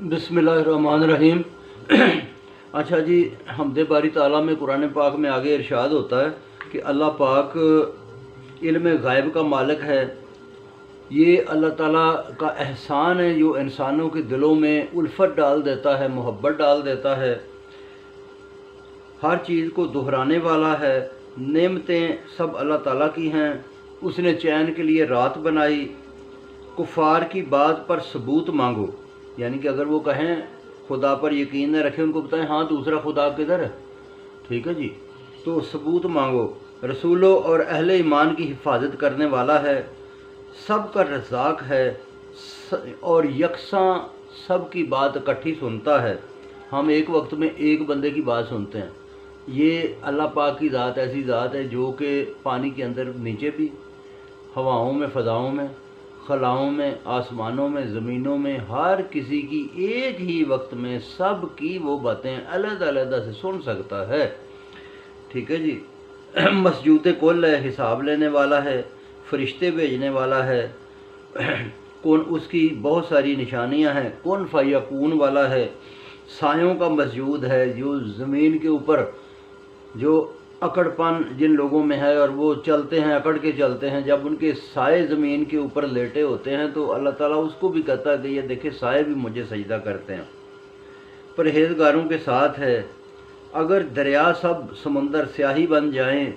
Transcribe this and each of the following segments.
बिस्मिल्लाहिर्रहमानिर्रहीम। अच्छा जी, हमद बारी ताला में कुरान पाक में आगे इरशाद होता है कि अल्लाह पाक इल्म गायब का मालिक है। ये अल्लाह ताला का एहसान है जो इंसानों के दिलों में उल्फत डाल देता है, मोहब्बत डाल देता है, हर चीज़ को दोहराने वाला है। नेमतें सब अल्लाह ताला की हैं। उसने चैन के लिए रात बनाई। कुफ़ार की बात पर सबूत मांगो, यानी कि अगर वो कहें खुदा पर यकीन न रखें, उनको बताएं हाँ दूसरा खुदा किधर है, ठीक है जी, तो सबूत मांगो। रसूलों और अहले ईमान की हिफाजत करने वाला है, सब का रज़ाक है और यकसां सब की बात इकट्ठी सुनता है। हम एक वक्त में एक बंदे की बात सुनते हैं। ये अल्लाह पाक की ज़ात ऐसी ज़ात है जो कि पानी के अंदर नीचे भी, हवाओं में, फ़ज़ाओं में, खलाओं में, आसमानों में, ज़मीनों में, हर किसी की एक ही वक्त में सब की वो बातें अलग-अलग से सुन सकता है, ठीक है जी। मसजूद कुल है, हिसाब लेने वाला है, फरिश्ते भेजने वाला है, कौन उसकी बहुत सारी निशानियां हैं, कौन फयकून वाला है, सायों का मसजूद है, जो ज़मीन के ऊपर जो अकड़पन जिन लोगों में है और वो चलते हैं, अकड़ के चलते हैं, जब उनके साए ज़मीन के ऊपर लेटे होते हैं तो अल्लाह ताला उसको भी कहता है कि ये देखे साए भी मुझे सजदा करते हैं। परहेज़गारों के साथ है। अगर दरिया सब समंदर स्याही बन जाएं,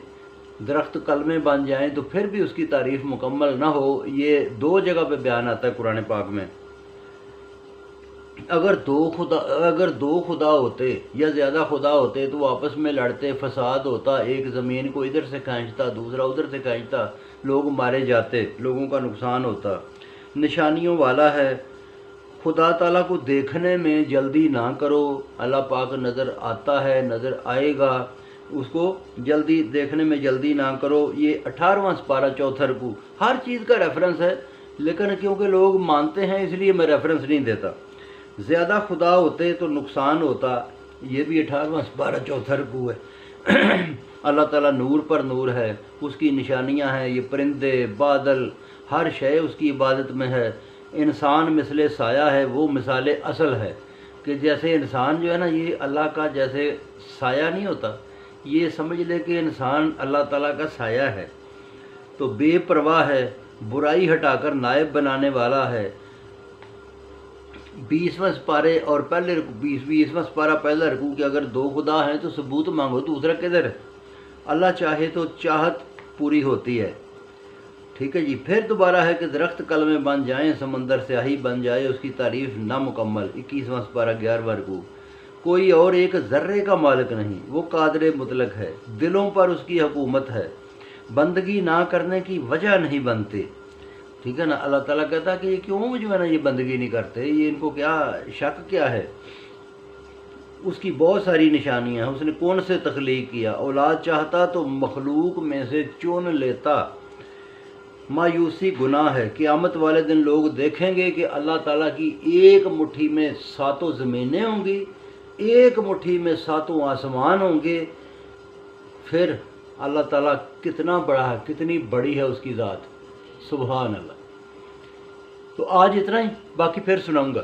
दरख्त कलमे बन जाएं, तो फिर भी उसकी तारीफ़ मुकम्मल ना हो। ये दो जगह पे बयान आता है कुरान पाक में। अगर दो खुदा होते या ज़्यादा खुदा होते तो आपस में लड़ते, फसाद होता, एक ज़मीन को इधर से खींचता, दूसरा उधर से खींचता, लोग मारे जाते, लोगों का नुकसान होता। निशानियों वाला है। खुदा ताला को देखने में जल्दी ना करो। अल्लाह पाक नज़र आता है, नज़र आएगा, उसको जल्दी देखने में जल्दी ना करो। ये 18वां पारा 4 रुकू। हर चीज़ का रेफरेंस है, लेकिन क्योंकि लोग मानते हैं इसलिए मैं रेफरेंस नहीं देता। ज़्यादा खुदा होते तो नुकसान होता। ये भी 18वां पारा 4 रुकू है। अल्लाह ताला नूर पर नूर है, उसकी निशानियां हैं। ये परिंदे, बादल, हर शय उसकी इबादत में है। इंसान मिसले साया है, वो मिसाले असल है कि जैसे इंसान जो है ना, ये अल्लाह का जैसे साया नहीं होता, ये समझ ले कि इंसान अल्लाह ताला का साया है। तो बेपरवाह है, बुराई हटाकर नायब बनाने वाला है। 20वें पारे और पहले 20वां पारा पहला रुकू कि अगर दो खुदा हैं तो सबूत मांगो, दूसरा किधर है। अल्लाह चाहे तो चाहत पूरी होती है, ठीक है जी। फिर दोबारा है कि दरख्त कलमे बन जाएं, समंदर स्याही बन जाए, उसकी तारीफ नामुकम्मल। 21वां पारा 11वां रुकू। कोई और एक ज़र्रे का मालिक नहीं, वो कादिर मुतलक है, दिलों पर उसकी हुकूमत है, बंदगी ना करने की वजह नहीं बनती, ठीक है ना। अल्लाह ताला कहता है कि ये क्यों जो है ना ये बंदगी नहीं करते, ये इनको क्या शक क्या है। उसकी बहुत सारी निशानियां हैं। उसने कौन से तख्लीक किया, औलाद चाहता तो मखलूक में से चुन लेता। मायूसी गुनाह है। क़यामत वाले दिन लोग देखेंगे कि अल्लाह ताला की एक मुट्ठी में 7 ज़मीनें होंगी, एक मुट्ठी में 7 आसमान होंगे। फिर अल्लाह ताला कितना बड़ा है, कितनी बड़ी है उसकी ज़ात, सुभान अल्लाह। तो आज इतना ही, बाकी फिर सुनाऊंगा।